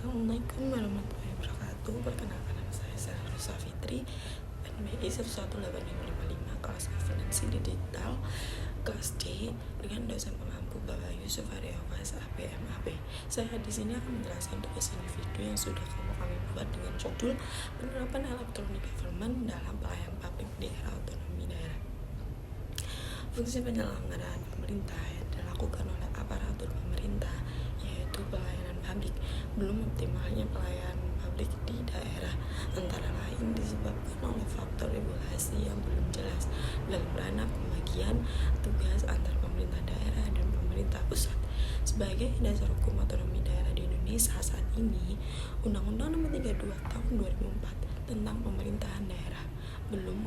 Assalamualaikum warahmatullahi wabarakatuh. Perkenalkan, nama saya Sarah Safitri, NBI 11855, kelas Finansi Digital, kelas D, dengan dosen pengampu Bapak Yusuf Aryawas, APMAP. Saya di sini akan menjelaskan tugas individu yang sudah kami buat dengan judul Penerapan Electronic Government dalam Pelayanan Publik di Era Otonomi Daerah. Fungsi penyelenggaraan pemerintah yang dilakukan oleh aparatur pemerintah, yaitu pelayanan publik. Belum optimalnya pelayanan publik di daerah antara lain disebabkan oleh faktor regulasi yang belum jelas dalam ranah pembagian tugas antar pemerintah daerah dan pemerintah pusat. Sebagai dasar hukum otonomi daerah di Indonesia saat ini, Undang-Undang Nomor 32 Tahun 2004 tentang pemerintahan daerah belum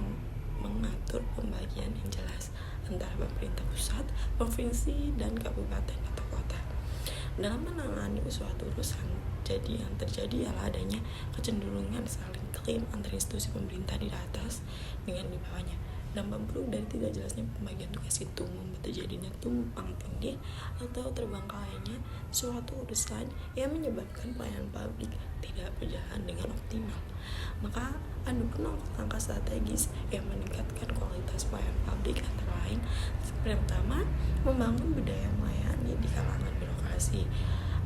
mengatur pembagian yang jelas antara pemerintah pusat, provinsi, dan kabupaten atau kota. Dalam menangani suatu urusan, jadi yang terjadi ialah adanya kecenderungan saling klaim antar institusi pemerintah di atas dengan di bawahnya. Dampak buruk dari tidak jelasnya pembagian tugas itu membuat terjadinya tumpang tindih atau terbengkalainya suatu urusan yang menyebabkan pelayanan publik tidak berjalan dengan optimal. Maka ada langkah strategis yang meningkatkan kualitas pelayanan publik antara lain pertama, membangun budaya melayani di kalangan birokrasi.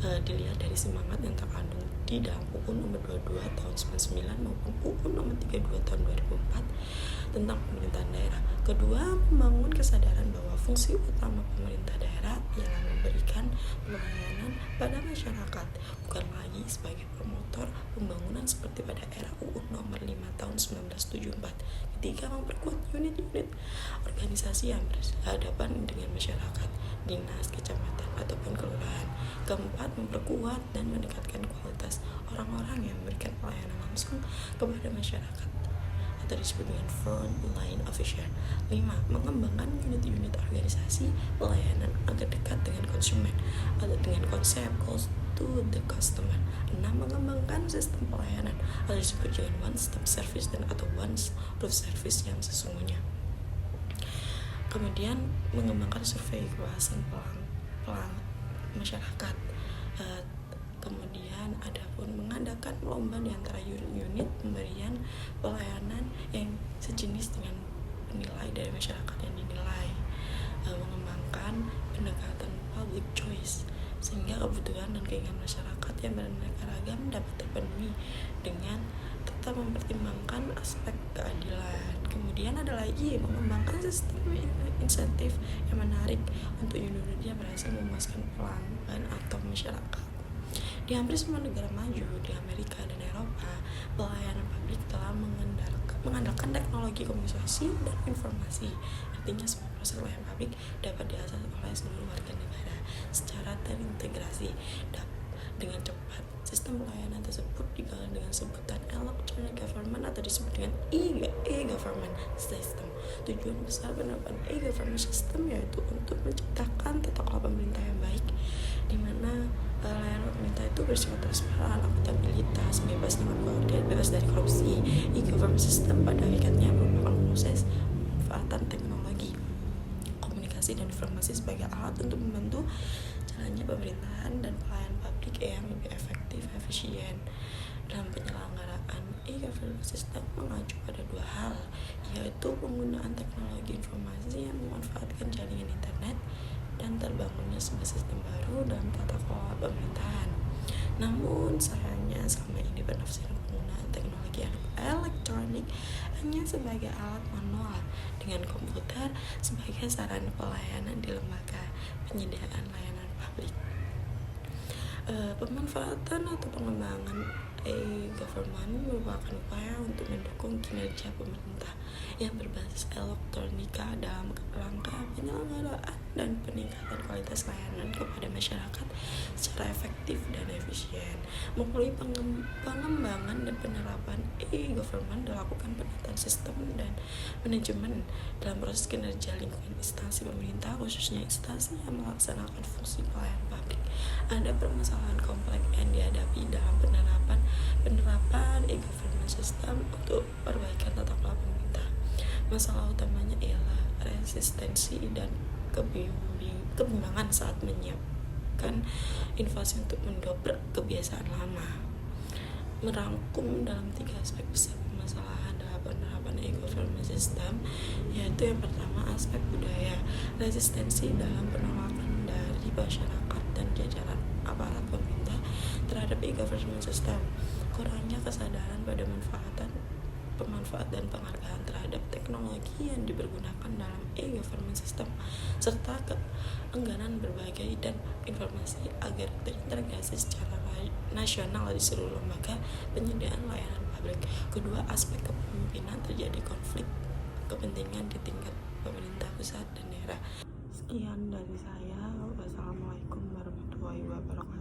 Dilihat dari semangat yang terkandung di dalam UU Nomor 22 Tahun 99 maupun UU Nomor 32 Tahun 2004 tentang pemerintahan daerah. Kedua, membangun kesadaran bahwa fungsi utama pemerintah daerah ialah memberikan pelayanan pada masyarakat, bukan lagi sebagai promotor pembangunan seperti pada era UU Nomor 5 Tahun 1974. Ketiga, memperkuat unit-unit organisasi yang berhadapan dengan masyarakat, dinas, kecamatan, ataupun kelurahan. Keempat, memperkuat dan meningkatkan kualitas orang-orang yang memberikan pelayanan langsung kepada masyarakat atau disebut dengan front line officer. 5. Mengembangkan unit-unit organisasi pelayanan agar dekat dengan konsumen atau dengan konsep close to the customer. 6. Mengembangkan sistem pelayanan atau disebut dengan one stop service dan atau one stop service yang sesungguhnya. Kemudian mengembangkan survei kepuasan pelang masyarakat. Kemudian ada pun mengadakan lomba di antara unit-unit pemberian pelayanan yang sejenis dengan penilai dari masyarakat yang dinilai. Mengembangkan pendekatan public choice sehingga kebutuhan dan keinginan masyarakat yang beraneka ragam dapat terpenuhi dengan tetap mempertimbangkan aspek keadilan. Kemudian ada lagi mengembangkan sistem insentif yang menarik untuk unit-unit yang berhasil memuaskan pelanggan atau masyarakat. Di hampir semua negara maju di Amerika dan Eropa, pelayanan publik telah mengandalkan teknologi komunikasi dan informasi. Artinya semua proses pelayanan publik dapat diakses oleh seluruh warga negara secara terintegrasi dengan cepat. Sistem pelayanan tersebut dikenal dengan sebutan electronic government atau disebut dengan e-government system. Tujuan besar penerapan e-government system yaitu untuk menciptakan tata kelola pemerintah yang baik, di mana layanan pemerintah itu bersifat transparan, akuntabilitas, bebas dari korupsi. E-government system pada hakikatnya merupakan proses pemanfaatan teknologi komunikasi dan informasi sebagai alat untuk membantu jalannya pemerintahan dan pelayanan publik yang lebih efektif, efisien. Dalam penyelenggaraan e-government system mengacu pada dua hal, yaitu penggunaan teknologi informasi yang memanfaatkan jaringan internet dan terbangunnya sebuah sistem baru dalam tata kelola pemerintahan. Namun sayangnya selama ini penafsiran penggunaan teknologi elektronik hanya sebagai alat manual dengan komputer sebagai sarana pelayanan di lembaga penyediaan layanan publik. Pemanfaatan atau pengembangan e-government merupakan upaya untuk mendukung kinerja pemerintah yang berbasis elektronika dalam rangka penyelenggaraan dan peningkatan kualitas layanan kepada masyarakat secara efektif dan efisien. Melalui pengembangan dan penerapan e-government dilakukan penataan sistem dan manajemen dalam proses kinerja lingkungan instansi pemerintah, khususnya instansi yang melaksanakan fungsi pelayanan publik. Ada permasalahan kompleks yang dihadapi dalam penerapan e-government system untuk perbaikan tata kelola pemerintah. Masalah utamanya ialah resistensi dan kebimbangan saat menyiapkan menggunakan inovasi untuk mendobrak kebiasaan lama. Merangkum dalam 3 aspek besar permasalahan dalam penerapan e-government system, yaitu yang pertama aspek budaya, resistensi dalam penolakan dari masyarakat dan jajaran aparat pemerintah terhadap e-government system, kurangnya kesadaran pada pemanfaat dan penghargaan terhadap teknologi yang dipergunakan dalam e-government system, serta keengganan berbagi dan informasi agar terintegrasi secara nasional di seluruh lembaga penyediaan layanan publik. Kedua, aspek kepemimpinan, terjadi konflik kepentingan di tingkat pemerintah pusat dan daerah. Sekian dari saya. Wassalamualaikum warahmatullahi wabarakatuh.